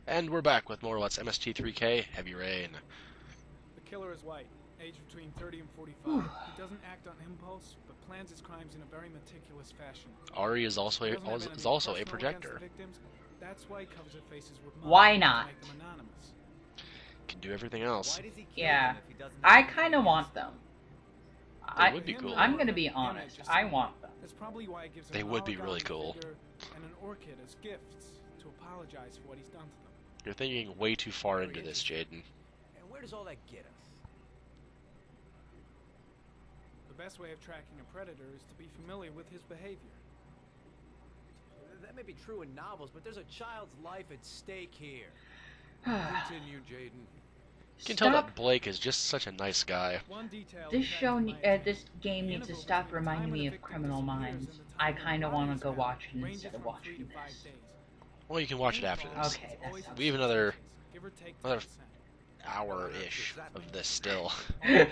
And we're back with more Let's MST3K Heavy Rain. The killer is white, aged between 30 and 45. He doesn't act on impulse, but plans his crimes in a very meticulous fashion. Ari is also a projector. Victims, that's why he covers her faces with Why not? to make them anonymous. Can do everything else. Yeah, I kind of want them. They would be cool. I'm gonna be honest. I want them. That's probably why he gives They would be really cool. And an orchid as gifts to apologize for what he's done to them. You're thinking way too far into this, Jaden. And where does all that get us? The best way of tracking a predator is to be familiar with his behavior. That may be true in novels, but there's a child's life at stake here. Continue, Jaden. You can tell that Blake is just such a nice guy. This game needs to stop reminding me of Criminal Minds. I kind of want to go watch it instead of watching this. Well, you can watch it after this. Okay, We have another hour-ish of this still. Killer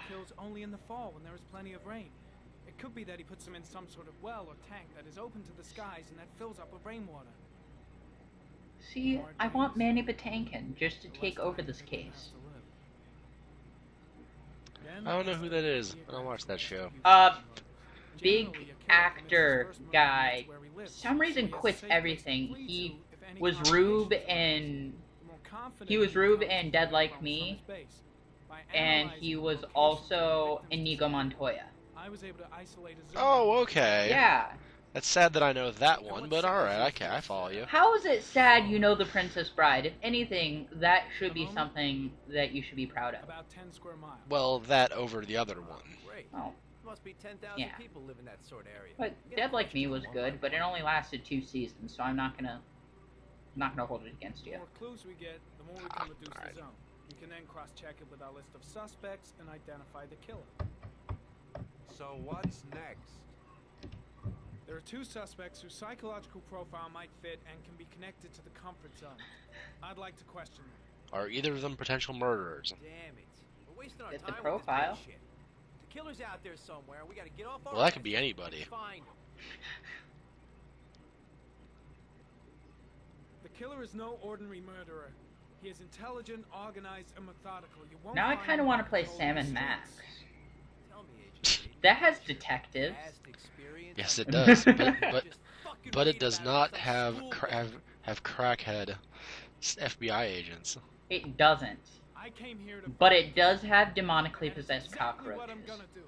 kills only in the fall when there is plenty of rain. It could be that he puts them in some sort of well or tank that is open to the skies and that fills up with rainwater. See, I want Manny Patinkin just to take over this case. I don't know who that is. I don't watch that show. Big actor guy. For some reason quits everything. He was Rube in Dead Like Me, and he was also Inigo Montoya. Oh, okay. Yeah. That's sad that I know that one, but alright, I follow you. How is it sad you know The Princess Bride? If anything, that should be something that you should be proud of. About 10 square miles. Well, that over the other one. Great. Oh. Must be 10,000 Yeah. people live in that sort of area. But Dead Like Me was good, but it only lasted 2 seasons, so I'm not gonna hold it against you. The more clues we get, the more we can reduce the zone. We can then cross-check it with our list of suspects and identify the killer. So what's next? There are 2 suspects whose psychological profile might fit and can be connected to the comfort zone. I'd like to question them. Are either of them potential murderers? Damn it. We're wasting our Get the time profile. with this bullshit. The killer's out there somewhere. We gotta get off our Well, that could ass be anybody. and find him. The killer is no ordinary murderer. He is intelligent, organized, and methodical. You won't Now I find kind of him want to play controlling Sam the and Max. streets. Tell me, Agent. That has detectives. Past experience. Yes, it does, but Just fucking but read it does about not some have school have crackhead FBI agents. It doesn't. I came here to But it does have demonically That's possessed exactly what cockroaches. I'm gonna do.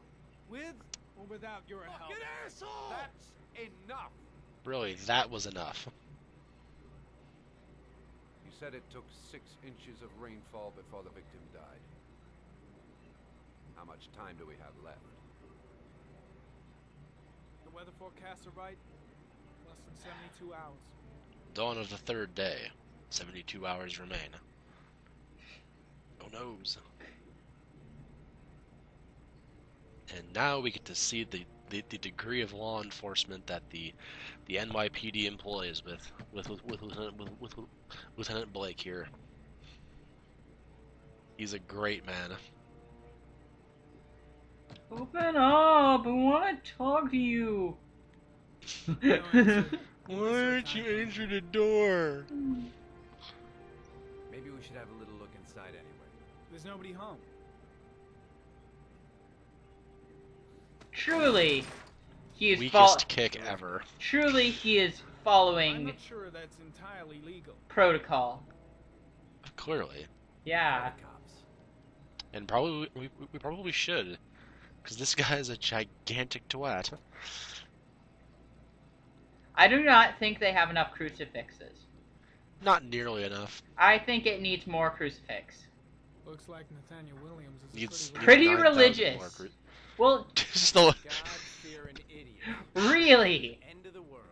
With or without your help. Fucking asshole! That's enough. Really, that was enough. You said it took 6 inches of rainfall before the victim died. How much time do we have left? The weather forecasts are right. Less than 72 hours. Dawn of the 3rd day. 72 hours remain. Who knows? And now we get to see the degree of law enforcement that the NYPD employs with Lieutenant Blake here. He's a great man. Open up! I want to talk to you. Why don't you answer the door? Maybe we should have a little look inside anyway. There's nobody home. Truly, he is Weakest kick ever. Truly, he is I'm following not sure that's entirely legal. protocol. Clearly. Yeah. The cops. And probably we probably should, because this guy is a gigantic twat. I do not think they have enough crucifixes. Not nearly enough. I think it needs more crucifix. Looks like Nathaniel Williams is Needs Pretty 9,000 religious. more Well, Still, God-fearing idiot. really? End of the world.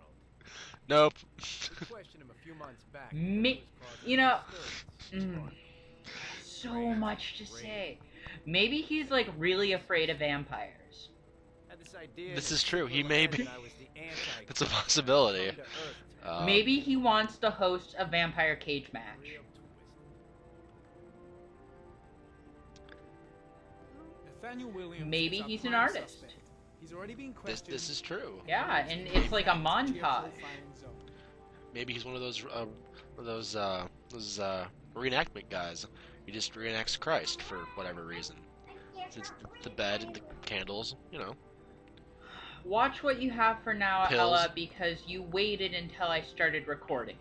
nope. We questioned him a few months back. Me, you know, so much to say. Maybe he's like really afraid of vampires. This is true, he may be. It's a possibility. Maybe he wants to host a vampire cage match. Nathaniel Williams. Maybe is our he's an prime artist. suspect. He's already been questioned. This is true. Yeah, and it's like a montage. maybe he's one of those reenactment guys. He just reenacts Christ for whatever reason. It's the bed and the candles, you know. Watch what you have for now, Pills. Ella, because you waited until I started recording.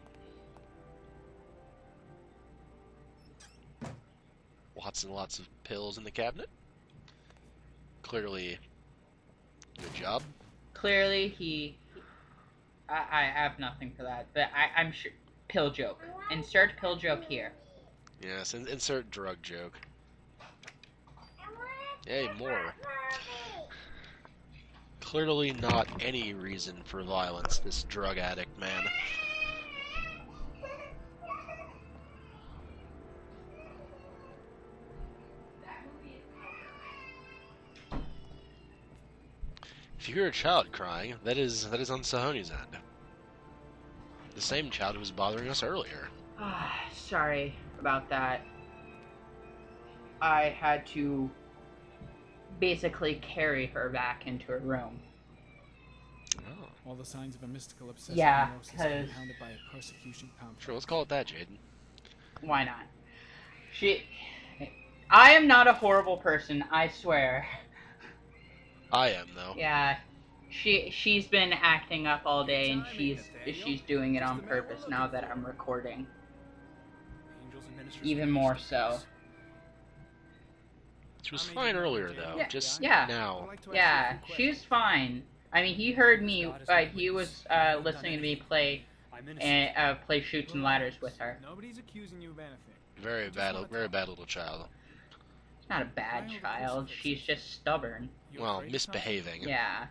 Lots and lots of pills in the cabinet. Clearly, good job. Clearly, I have nothing for that, but I'm sure. Pill joke. Insert pill joke here. Yes, insert drug joke. Hey, more. Clearly not any reason for violence, this drug addict man. If you hear a child crying, that is on Sahoni's end. The same child who was bothering us earlier. Sorry about that. I had to basically carry her back into her room. Oh. All the signs of a mystical obsessive Yeah, neurosis 'cause- compounded by a persecution complex. Sure, let's call it that, Jaden. Why not? I am not a horrible person, I swear. I am, though. Yeah, she's been acting up all day, and she's doing it on purpose now that I'm recording. Angels and ministers Even of more peace. so. She was fine earlier, though. Yeah, Just yeah. now. Yeah, she's fine. I mean, he heard me. He was listening to me play Chutes and Ladders with her. Nobody's accusing you of anything. Very bad little child. She's not a bad child. She's just stubborn. Well, misbehaving. Yeah.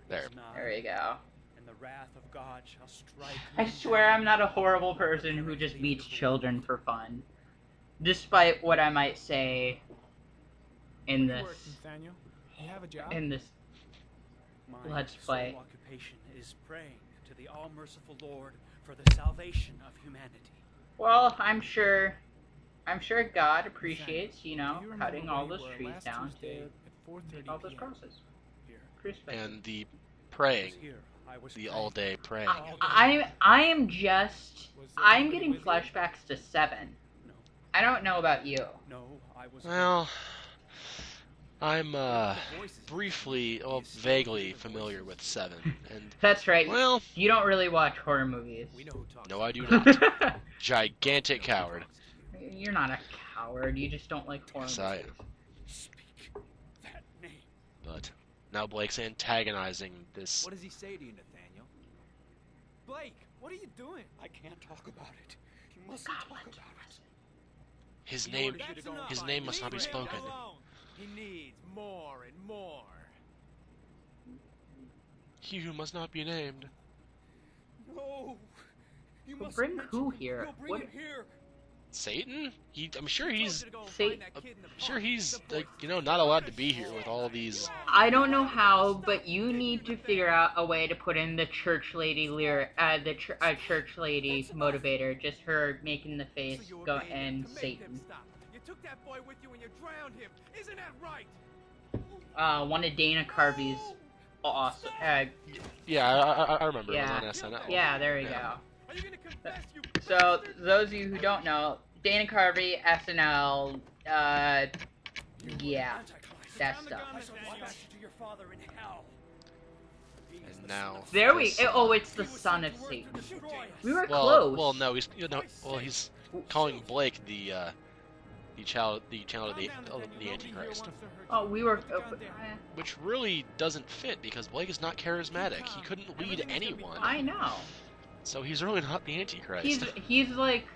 There. There we go. And the wrath of God shall strike I swear I'm not a horrible person who just beats children for fun. Despite what I might say in Where do you this work, Nathaniel? You have a job? My Let's sole play. occupation is praying to the all-merciful Lord for the salvation of humanity. Well, I'm sure God appreciates, Do you remember cutting all where those you were trees last down Tuesday to at 4:30 make all those p.m.? crosses. Here. Crucifix. And the I praying. was here. I was The praying. all-day praying. I'm getting anybody with you? flashbacks to 7. No, I don't know about you. no, I was. Well, I'm The voices. briefly, well, vaguely familiar with 7, and That's right. well, You don't really watch horror movies. We know who talks. no, I do not. Gigantic coward. You're not a coward. You just don't like horror Yes, I movies. am. Speak that name. But now Blake's antagonizing this. What does he say to you, Nathaniel? Blake, what are you doing? I can't talk about it. You mustn't talk about it. His He name. orders you to go enough. His find name me. must not be Leave him spoken. alone. He needs more and more. He who must not be named. No. You But must bring mention who him. here? You'll bring What- him here. Satan? I'm sure he's. Say- Sure he's like not allowed to be here with all these. I don't know how, but you need to figure out a way to put in the church lady church lady motivator. Just her making the face go and Satan. You took that boy with you and you drowned him. Isn't that right? One of Dana Carvey's awesome. Yeah, I remember Yeah. it was on SNL. Yeah, there we Yeah. go. Are you gonna confess, you? So, those of you who don't know, Dana Carvey, SNL, yeah, that stuff. I shall dispatch you to your father in hell. He is And the now- son of There we. Satan. Oh, it's the He was son sent of to earth Satan. to destroy us. We were Well, close. well, no, he's calling Blake the child of the Antichrist, Oh, we were. which really doesn't fit because Blake is not charismatic. He couldn't lead anyone, I know. so he's really not the Antichrist. He's like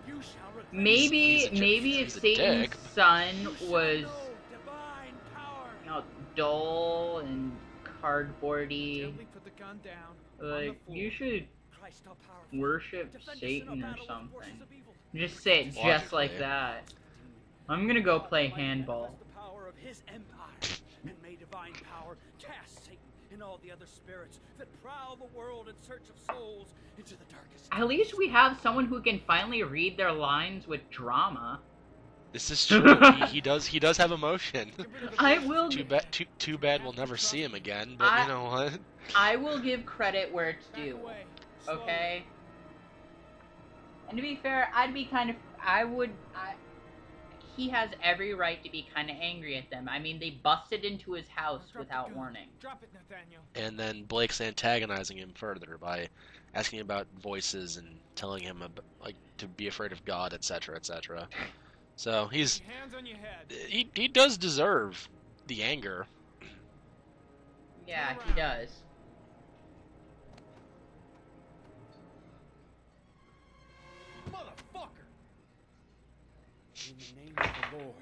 You shall regret maybe he's if a Satan's dick. son You shall was know divine power. dull and cardboardy. Gently put the gun down. on the Like floor. you should Christ all powerful. worship Defend us in Satan our or battle with the forces something. of evil. Just say it just Logically. like that. I'm gonna go play Might handball. manifest the power of his empire, and may divine power cast Satan and all the other spirits that prowl the world in search of souls into the darkest. At least we have someone who can finally read their lines with drama. This is true. he does have emotion. I will. Too bad we'll never see him again. But I- you know what? I will give credit where it's Back due. away. Slowly. Okay. And to be fair, he has every right to be kind of angry at them. I mean, they busted into his house Drop the without gun. warning. Drop it, Nathaniel. And then Blake's antagonizing him further by asking about voices and telling him like to be afraid of God, etc., etc. So Keep your hands on your head. he does deserve the anger. Yeah, he does. Motherfucker! In the name of the Lord.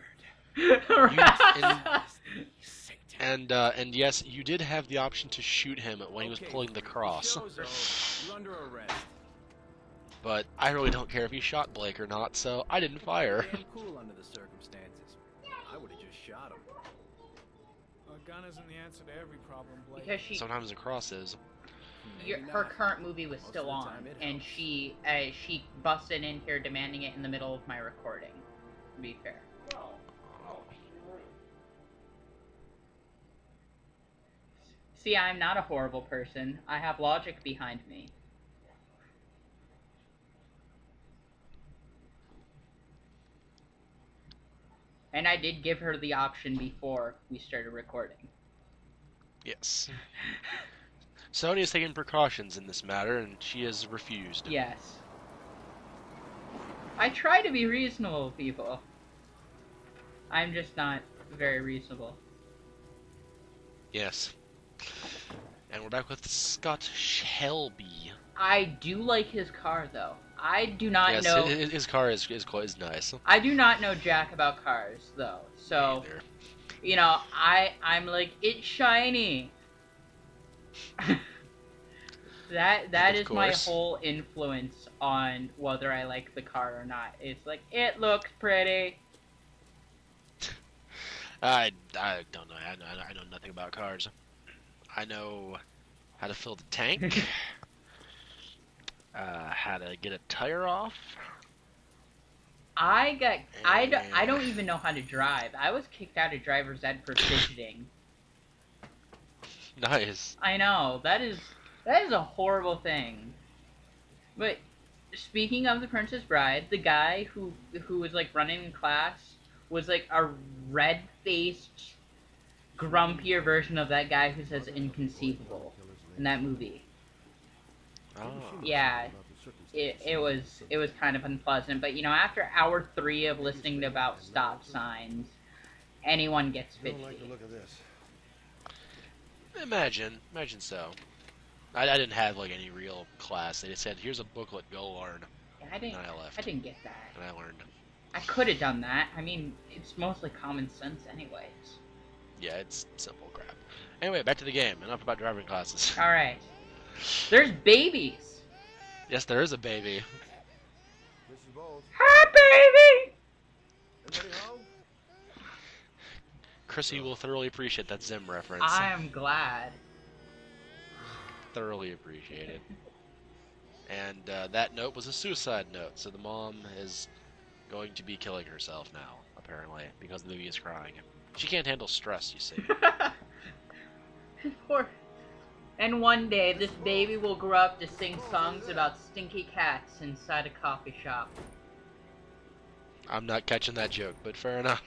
And yes, you did have the option to shoot him when he was pulling the cross. You're under arrest. But I really don't care if he shot Blake or not, so I didn't fire. Damn cool under the circumstances. I would have just shot him. A gun isn't the answer to every problem, Blake. Because she, Sometimes a cross is. her current movie was still on, and she busted in here demanding it in the middle of my recording. To be fair. See, I'm not a horrible person. I have logic behind me. And I did give her the option before we started recording. Yes. Sony has taken precautions in this matter, and she has refused. Yes. I try to be reasonable, people. I'm just not very reasonable. Yes. And we're back with Scott Shelby. I do like his car, though. I do not Yes, know. his car is nice. I do not know jack about cars, though. So, Neither. you know, I'm like, it's shiny. that is my course. whole influence on whether I like the car or not. It's like, it looks pretty. I don't know. I know nothing about cars. I know how to fill the tank, how to get a tire off. I don't even know how to drive. I was kicked out of driver's ed for fidgeting. Nice. I know, that is a horrible thing. But speaking of the Princess Bride, the guy who was like running in class was like a red-faced, grumpier version of that guy who says inconceivable in that movie. Oh. Yeah, it was kind of unpleasant. But you know, after hour 3 of listening to about stop signs, anyone gets I don't like fidgety. the look of this. Imagine so. I didn't have like any real class. They just said, "Here's a booklet, go learn." Yeah, And I left. I didn't get that. And I learned. I could have done that. I mean, it's mostly common sense anyways. Yeah, it's simple crap. Anyway, back to the game. Enough about driving classes. Alright. There's babies! Yes, there is a baby. Mrs. Bowles, Hi, baby! anybody home? Chrissy will thoroughly appreciate that Zim reference. I am glad. Thoroughly appreciate it. And that note was a suicide note, so the mom is going to be killing herself now, apparently, because the baby is crying. She can't handle stress, you see. Poor. And one day, this baby will grow up to sing songs about stinky cats inside a coffee shop. I'm not catching that joke, but fair enough.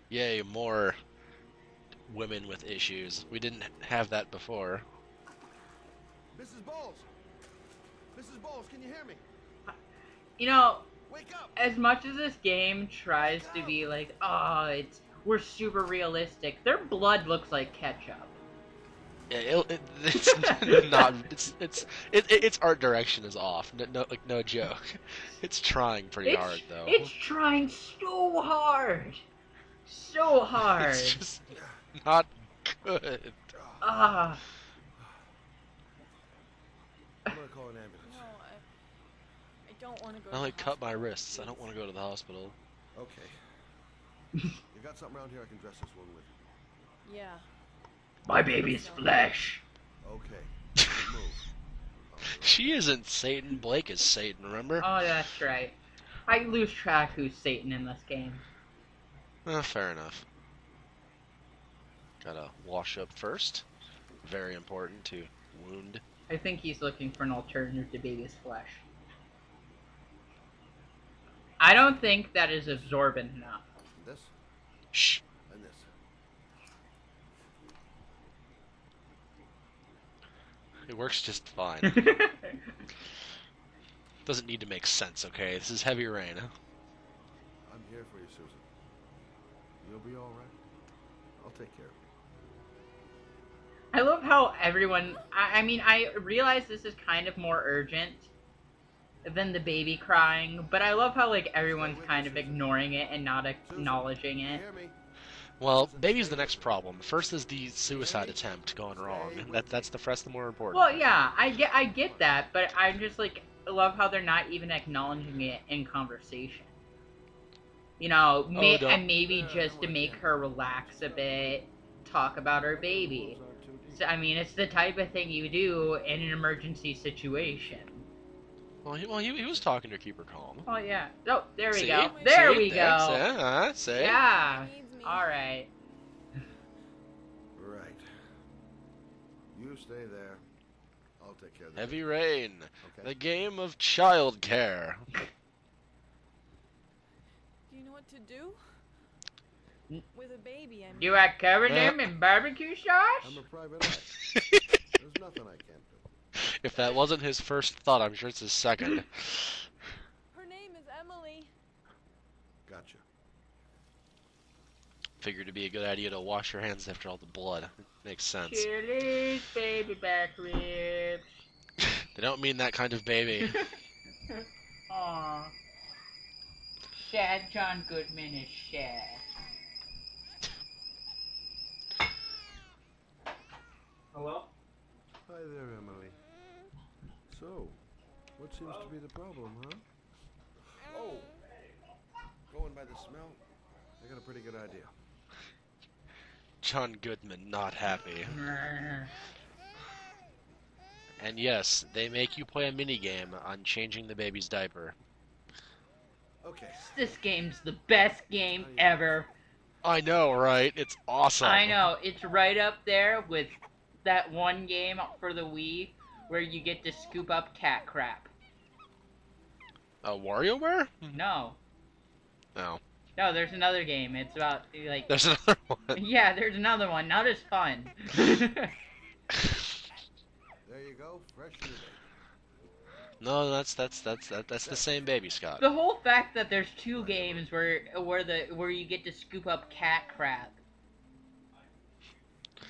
Yay, more women with issues. We didn't have that before. Mrs. Bowles! Mrs. Bowles, can you hear me? You know, Wake up! as much as this game tries to be like, oh, we're super realistic, their blood looks like ketchup. Yeah, it's not. Its art direction is off. No joke. It's trying pretty hard though. It's trying so hard. So hard. It's just not good. Ah. I'm gonna call an ambulance. No, I don't want to go. I only cut my wrists. I don't want to go to the hospital. Okay. You got something around here I can dress this one with? Yeah. My baby's flesh. Okay. Don't move. She isn't Satan. Blake is Satan. Remember? Oh, that's right. I lose track who's Satan in this game. Fair enough. Gotta wash up first. very important to wound. I think he's looking for an alternative to baby's flesh. I don't think that is absorbent enough. This Shh. and this. It works just fine. Doesn't need to make sense, okay? This is Heavy Rain. I'm here for you, Susan. You'll be all right. I'll take care of you. I love how everyone... I mean, I realize this is kind of more urgent than the baby crying, but I love how, like, everyone's kind of ignoring it and not acknowledging You it. hear me? Well, baby's the next problem. First is the suicide attempt going wrong. That's the more important. Well, yeah, I get that, but I'm just, like, I love how they're not even acknowledging it in conversation. You know, and maybe just to make her relax a bit, talk about her baby. So, I mean, it's the type of thing you do in an emergency situation. Well, he was talking to keep her calm. Oh, yeah. Oh, there we See? go. There See? we go. See? Yeah. He needs me. Alright. Right. You stay there. I'll take care of the Heavy Rain, Okay. the game of childcare. Do you know what to do? With a baby, I mean. You are covered him in barbecue sauce? I'm a private eye. There's nothing I can't do. If that wasn't his first thought, I'm sure it's his second. Her name is Emily. Gotcha. Figured it'd be a good idea to wash your hands after all the blood. Makes sense. Chili's baby back ribs. They don't mean that kind of baby. Aw. Sad John Goodman is sad. Hello? Hi there, Emily. So, what seems to be the problem, huh? Oh, going by the smell, I got a pretty good idea. John Goodman not happy. And yes, they make you play a minigame on changing the baby's diaper. Okay. This game's the best game ever. I know, right? It's awesome. I know, it's right up there with that one game for the Wii where you get to scoop up cat crap. WarioWare? No. No. No, there's another game. It's about, like... There's another one. Yeah, there's another one. Not as fun. There you go, fresh new baby. No, that's the same baby, Scott. The whole fact that there's two games where you get to scoop up cat crap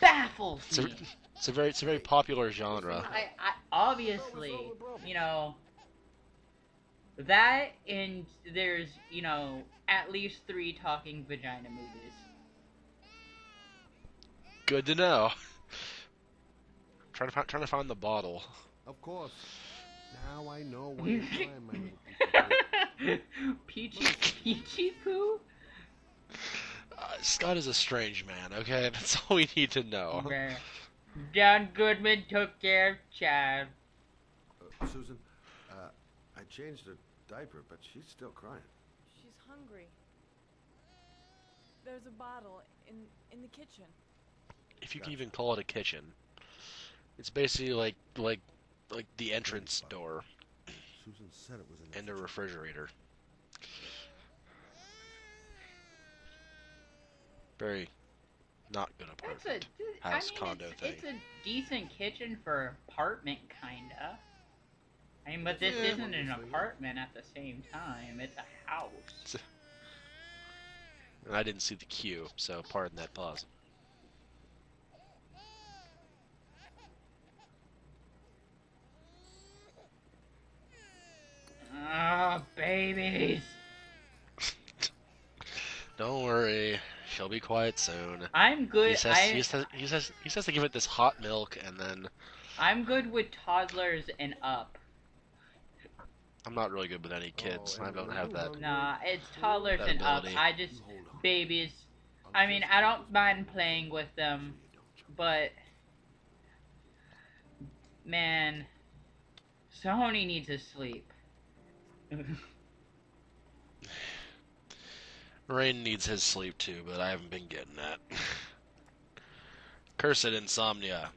baffles me. It's a very popular genre. I obviously, you know, that and there's, you know, at least 3 talking vagina movies. Good to know. Trying to find the bottle. Of course. Now I know where you find my little piece of cake. Peachy Poo? Scott is a strange man, okay? That's all we need to know. Bruh. John Goodman took care of child. Susan, I changed her diaper, but she's still crying. She's hungry. There's a bottle in the kitchen. If you can even call it a kitchen. It's basically like the entrance door Susan said it was in the and a refrigerator. Very not good apartment. House condo thing. It's a decent kitchen for apartment, kinda. I mean, but this isn't an apartment at the same time. It's a house. And I didn't see the cue, so pardon that pause. Ah, babies. Don't worry, she'll be quiet soon. I'm good. He says to give it this hot milk, and then I'm good with toddlers and up. I'm not really good with any kids. I don't have that. Nah, it's toddlers That and up. ability. I just babies. I mean, I don't mind playing with them, but man, Sony needs to sleep. Rain needs his sleep too, but I haven't been getting that. Cursed insomnia.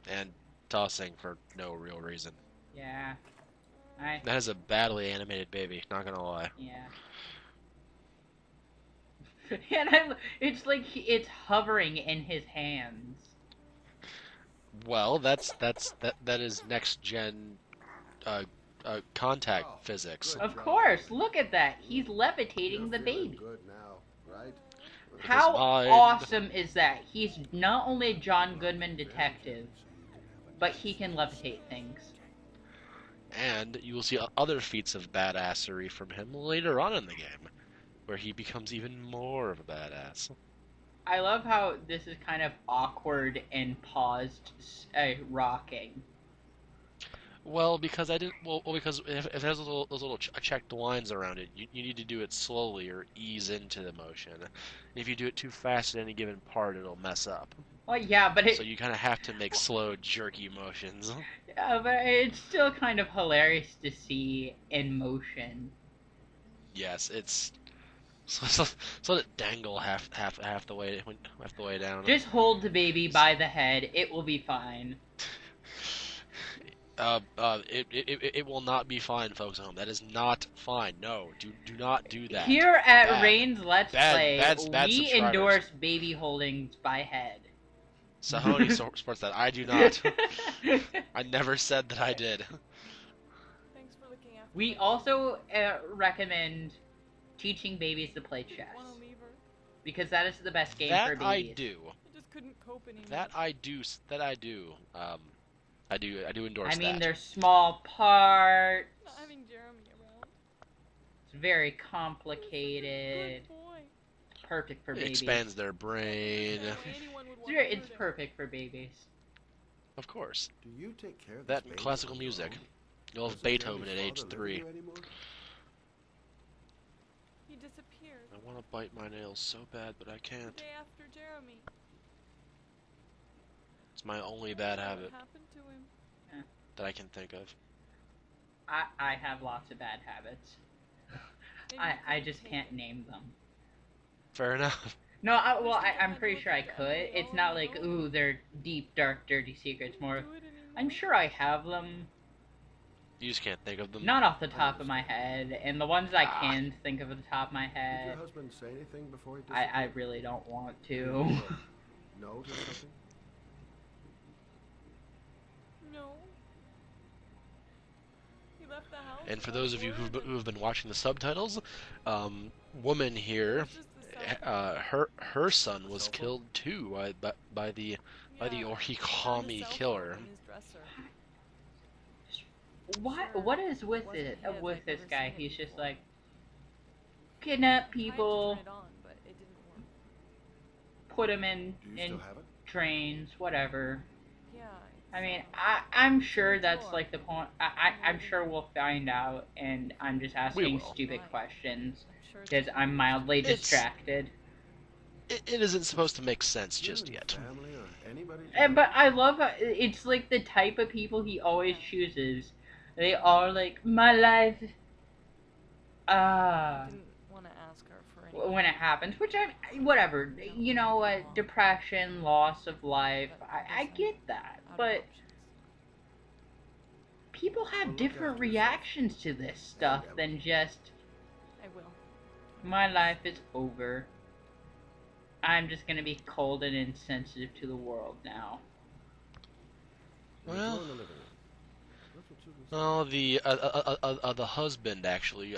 and tossing for no real reason. Yeah. That is a badly animated baby, not gonna lie. Yeah. And it's like it's hovering in his hands. Well, that is next gen contact Oh, physics. good Of job, course, Rick. look at that. He's levitating You're the feeling baby. good now, right? With his How mind. awesome is that? He's not only a John Goodman detective, but he can levitate things. And you will see other feats of badassery from him later on in the game, where he becomes even more of a badass. I love how this is kind of awkward and paused rocking. Well, because I didn't. Well, because if it has those little checked lines around it, you need to do it slowly or ease into the motion. And if you do it too fast at any given part, it'll mess up. Well, yeah, but So you kind of have to make slow, jerky motions. but it's still kind of hilarious to see in motion. Yes, it's so let it dangle half the way down. Just hold the baby by the head; it will be fine. It will not be fine, folks at home. That is not fine. No, do not do that. Here at Bad. Rain's Let's Play, Bad we subscribers. endorse baby holdings by head. Sahoni supports that. I do not. I never said that I did. Thanks for looking after We me. also recommend teaching babies to play chess Wanna leave her? because that is the best game for That babies. I do. I just couldn't cope anymore. That I do. I do endorse I mean, that. they're small parts. Not having Jeremy around. It's very Good complicated. boy. Perfect for It babies. expands their brain. No way anyone would It's, want very- to it's hurt him. perfect for babies. Of course. Do you take care of That this and baby classical on your music. own? You'll have Doesn't Beethoven at Jeremy's age father live 3. with you anymore? He disappeared. I want to bite my nails so bad, but I The can't. day after Jeremy. It's my only bad What habit happened to him? that I can think of. I have lots of bad habits. Maybe I couldn't just take can't it. name them. Fair enough. No, Wish they I'm had pretty looked sure I at could. that It's on not their like, own. ooh, they're deep, dark, dirty secrets. More, Do it anymore. I'm sure I have them. You just can't think of them. Not off the top of my head. And the ones I Ah. can think of at the top of my Did your head, husband say anything before he I disappeared? really don't want Did he to. leave a note or something? No. He left the house. And for without those of you word who have been watching the subtitles, woman here, It's just the cell her son was Cell phone? killed too by the phone. Yeah, origami cell phone killer. in his dresser. What is with Wasn't it his, with I've this never guy? seen it He's just before. like kidnap Tried to people, turn it on, but it didn't work. put them in Do you in still have it? trains, whatever. Yeah. I mean, it's, I'm sure that's Sure. like the point. I'm sure we'll find out, and I'm just asking will. stupid Right. questions I'm sure because it's- I'm mildly It's- distracted. It isn't supposed to make sense You just and yet. Family or anybody? But I love how it's like the type of people he always chooses. They are like my life. I didn't want to ask her for any. When it happens, which whatever, you know what, depression, loss of life, I get that, Out of but options. people have Look different after yourself. reactions to this stuff Yeah. than just I will. my life is over. I'm just gonna be cold and insensitive to the world now. Let's Well- go in the living room. That's what you can say. Oh, the husband actually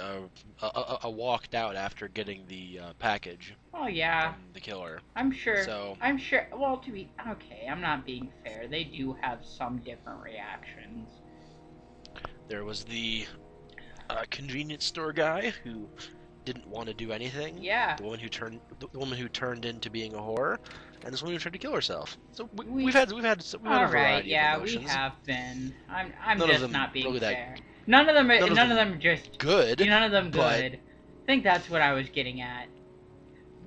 walked out after getting the package Oh yeah, from the killer. I'm sure. So I'm sure. Well, to be okay, I'm not being fair. They do have some different reactions. there was the convenience store guy who didn't want to do anything. Yeah. The woman who turned into being a whore, and this woman who tried to kill herself. So We- we've had a All variety right, of yeah, we emotions. have been. I'm None of just them not being really that fair. None of them. none None of of them just. Good. None of them but- good. I think that's what I was getting at.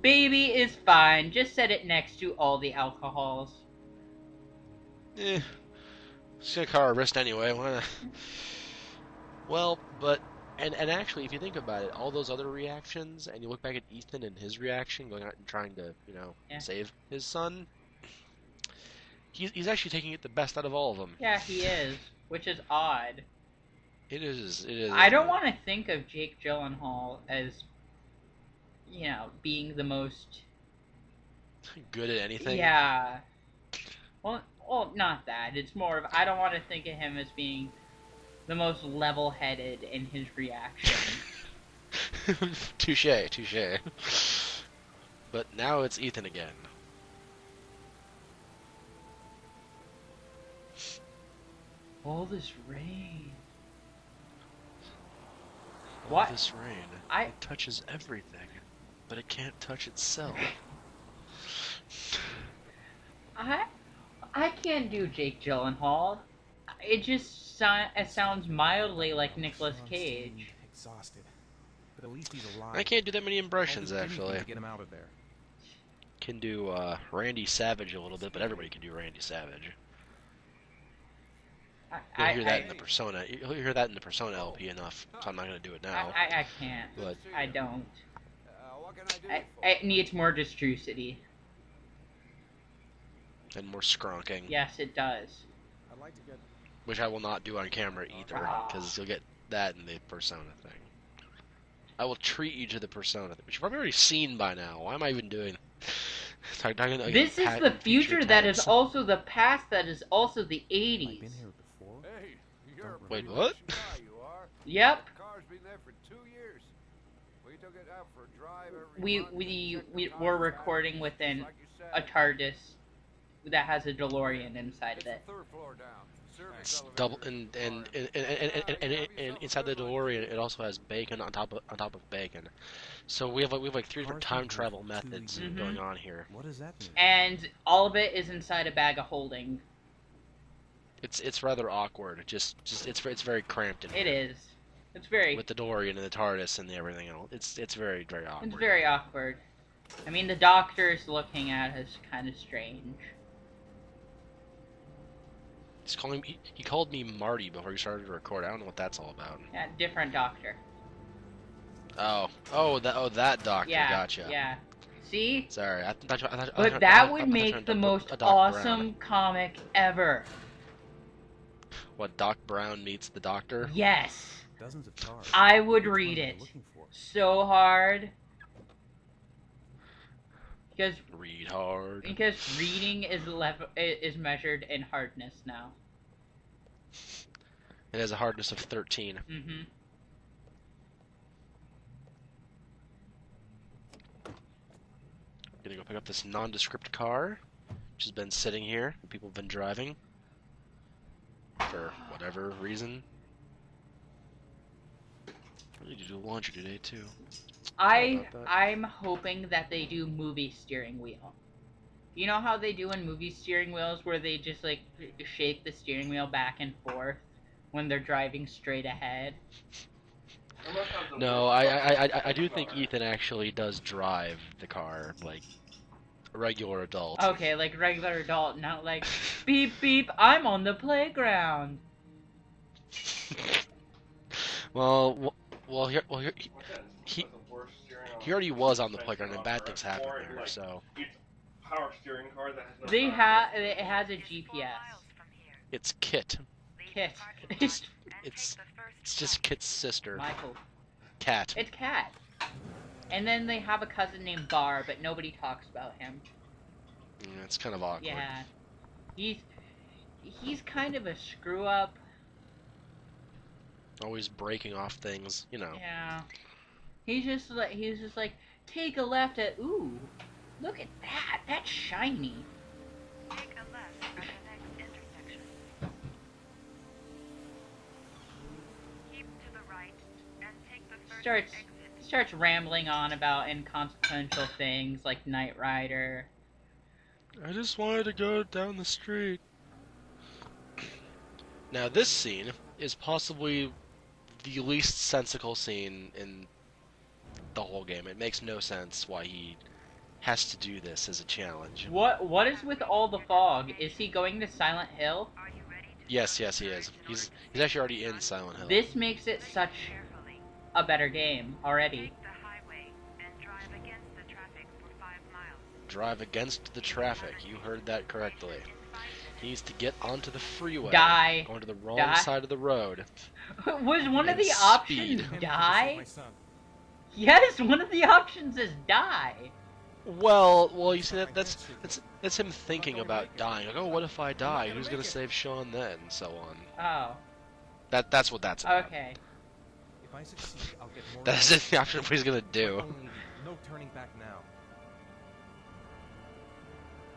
Baby is fine. Just set it next to all the alcohols. She's gonna cut her wrist anyway. Why not? Well, but and actually, if you think about it, all those other reactions, and you look back at Ethan and his reaction, going out and trying to Yeah. save his son. He's actually taking it the best out of all of them. Yeah, he is, which is odd. It is. It is. I don't want to think of Jake Gyllenhaal as, being the most good at anything. Yeah. Well, not that. It's more of I don't want to think of him as being the most level-headed in his reaction. Touche. But now it's Ethan again. All this rain. All What? this rain. It touches everything, but it can't touch itself. I can't do Jake Gyllenhaal. It just it sounds mildly like Nicolas Cage. Exhausted, but at least he's alive. I can't do that many impressions I'll do anything actually. to get him out of there. Can do Randy Savage a little bit, but everybody can do Randy Savage. You'll hear that in the Persona. You'll hear that in the Persona LP enough, so I'm not gonna do it now. I can't. But I don't. What can I do It needs more Distrucity. and more skronking, Yes, it does. I'd like to get. which I will not do on camera either, because you'll get that in the Persona thing. I will treat you to the Persona thing, which you've probably already seen by now. Why am I even doing? This is the future that is also the past that is also the I've 80s. been here before. Hey, you're a Wait, pretty what? rich guy, you are. Yep. The car's been there for 2 years. We took it out for a drive every month, checked the We're tires, recording within like you said. a TARDIS that has a DeLorean inside It's of it. the 3rd floor down. Service It's elevator double, in and the car. inside the DeLorean, it also has bacon on top of bacon. So we have like 3 different time travel methods Mhm. going on here. What does that mean? And all of it is inside a bag of holding. It's rather awkward. Just it's very cramped in It here. is. It's very. With the DeLorean and the TARDIS and everything else. It's very awkward. It's very awkward. I mean, the doctor's looking at us kind of strange. He's calling me. He called me Marty before he started to record. I don't know what that's all about. Yeah, different doctor. That doctor. Yeah. Gotcha. Yeah. See? Sorry, But that would make the most awesome comic ever. What, Doc Brown meets the Doctor? Yes. Dozens of cars. I would Which one read are you it looking for? so hard. Read hard. Because reading is measured in hardness now. It has a hardness of 13. Mm-hmm. Gonna go pick up this nondescript car, which has been sitting here. People have been driving for whatever reason. I need to do laundry today too. Sorry about that. I'm hoping that they do movie steering wheel. You know how they do in movie steering wheels where they just like shake the steering wheel back and forth when they're driving straight ahead? No, I do think Ethan actually does drive the car like a regular adult. Okay, like regular adult, not like beep beep, I'm on the playground. Well, he already was on the playground and bad things happened there, so Power steering car that has no It has a GPS. it's Kit. Kit. It's just Kit's sister, Michael. Cat. It's Cat. And then they have a cousin named Bar, but nobody talks about him. Yeah, it's kind of awkward. Yeah. He's kind of a screw up. Always breaking off things, you know. Yeah. He's just like take a left at ooh. Look at that. That's shiny. Take a left at the next intersection. Keep to the right and take the first exit. Starts rambling on about inconsequential things like Knight Rider. I just wanted to go down the street. Now this scene is possibly the least sensical scene in the whole game. It makes no sense why he has to do this as a challenge. What is with all the fog? Is he going to Silent Hill? Are you ready to Yes, he is. He's actually already in Silent Hill. This makes it such carefully? a better game already. Take the highway and drive against the traffic for 5 miles. Drive against the traffic. You heard that correctly. In 5 minutes. He needs to get onto the freeway. Die. Going to the wrong Die. side of the road. Was one of And the options speed. die? Yes, one of the options is die. Well, you see that's him thinking about dying. Like, oh, what if I die? Who's gonna save Sean then? And so on. Oh. That's what that's about. Okay. If I succeed, I'll get more. That's just the option of what he's gonna do. No turning back now.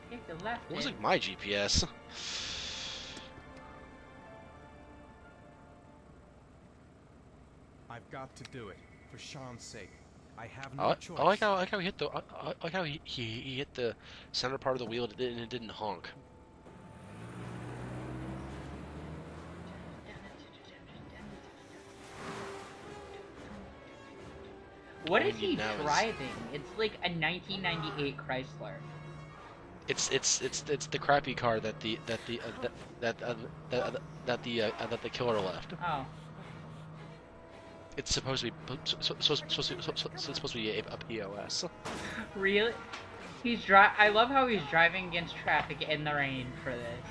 Take the left. It wasn't my GPS. I've got to do it for Sean's sake. I have I no choice. like how he hit the I like how he hit the center part of the wheel and it didn't honk. What All is we he need now is- driving? It's like a 1998 Chrysler. It's the crappy car that the killer left. Oh. It's supposed to be supposed to be a POS. Really? I love how he's driving against traffic in the rain for this.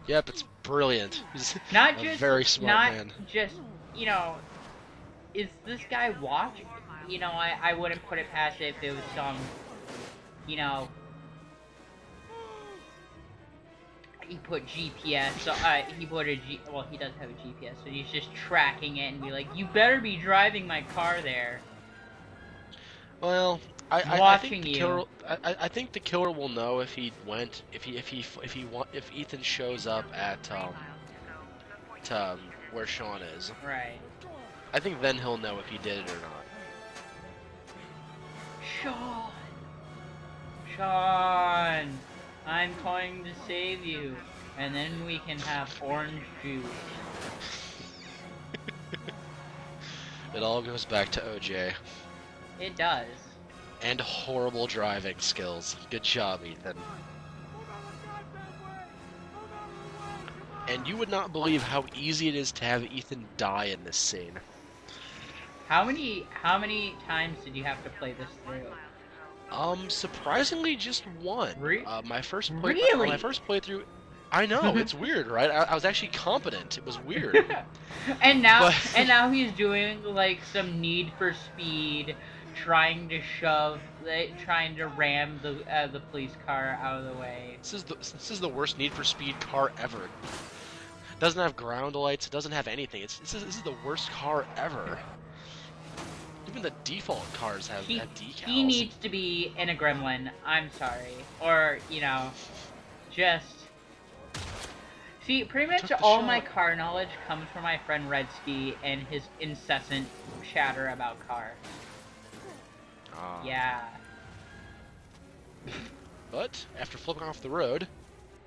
Yep, it's brilliant. He's Not a just very smart not man. just, you know, is this guy watching? You know, I wouldn't put it past it if it was some, you know, he put GPS, so he put well, he does have a GPS, so he's just tracking it and be like, you better be driving my car there. Well, I Watching think the you. killer. I think the killer will know if he went if Ethan shows up at where Sean is. Right. I think then he'll know if he did it or not. Sean! Sean! I'm going to save you, and then we can have orange juice. It all goes back to OJ. It does. And horrible driving skills. Good job, Ethan. And you would not believe how easy it is to have Ethan die in this scene. How many times did you have to play this through? Surprisingly, just one. My first Really? my first playthrough. I know, it's weird, right? I was actually competent. It was weird. and now But- now he's doing like some Need for Speed, trying to ram the police car out of the way. This is the worst Need for Speed car ever. Doesn't have ground lights. It doesn't have anything. This is the worst car ever. Even the default cars have decals. He needs to be in a gremlin. I'm sorry, or you know, just see. Pretty much Took the all shot. my car knowledge comes from my friend Redsky and his incessant chatter about cars. Yeah. But after flipping off the road,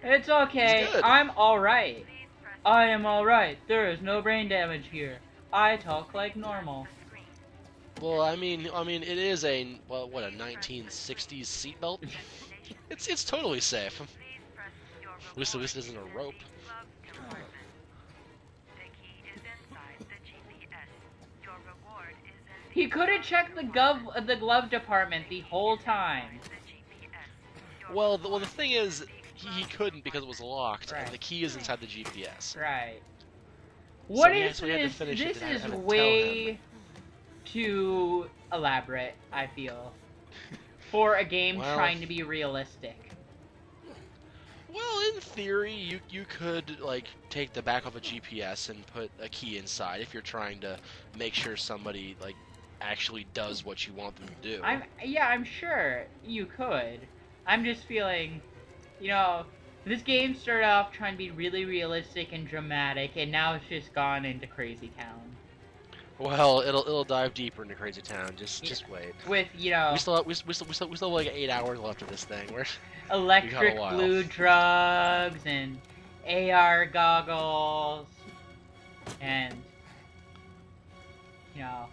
It's okay. He's good. I'm alright. I am alright. There is no brain damage here. I talk like normal. well, I mean, it is a what a 1960s seatbelt. It's totally safe. At least it isn't a rope. He could have checked the glove department the whole time. Well, the thing is, he couldn't because it was locked, Right. and the key is inside the GPS. Right. What he is had to this? finish it This and is have it tell way too elaborate, I feel, for a game Well- trying to be realistic. Well, in theory, you could like take the back of a GPS and put a key inside if you're trying to make sure somebody like actually does what you want them to do. I'm sure you could. I'm just feeling, you know, this game started off trying to be really realistic and dramatic, and now it's just gone into Crazy Town. Well, it'll dive deeper into Crazy Town. Just wait. With, you know, We still have like 8 hours left of this thing. We're electric a while. blue drugs and AR goggles and, you know,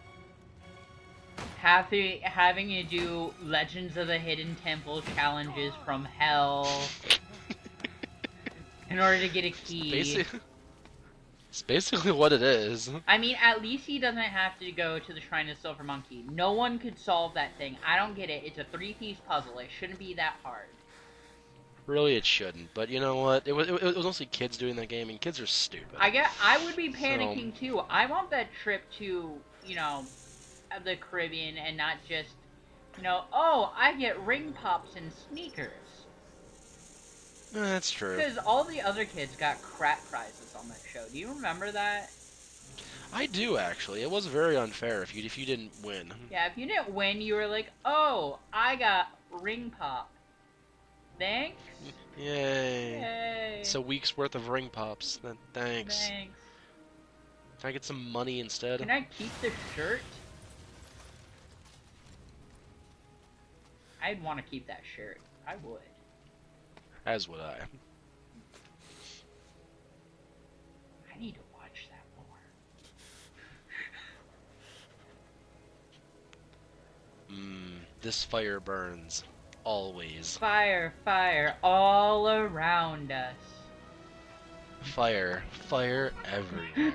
having to do Legends of the Hidden Temple challenges from hell in order to get a key. It's basically what it is. I mean, at least he doesn't have to go to the Shrine of Silver Monkey. No one could solve that thing. I don't get it. It's a 3-piece puzzle. It shouldn't be that hard. Really, it shouldn't. But you know what? It was mostly kids doing that game, and kids are stupid. I would be panicking too. I want that trip to, you know, the Caribbean and not just, you know, oh, I get ring pops and sneakers. That's true. Because all the other kids got crap prizes on that show. Do you remember that? I do, actually. It was very unfair if you didn't win. Yeah, if you didn't win, you were like, oh, I got ring pop. Thanks. Yay. Yay. It's a week's worth of ring pops. Then thanks. Thanks. Can I get some money instead? Can I keep the shirt? I'd want to keep that shirt. I would. As would I. I need to watch that more. This fire burns. Always. Fire, fire, all around us. Fire. Fire everywhere.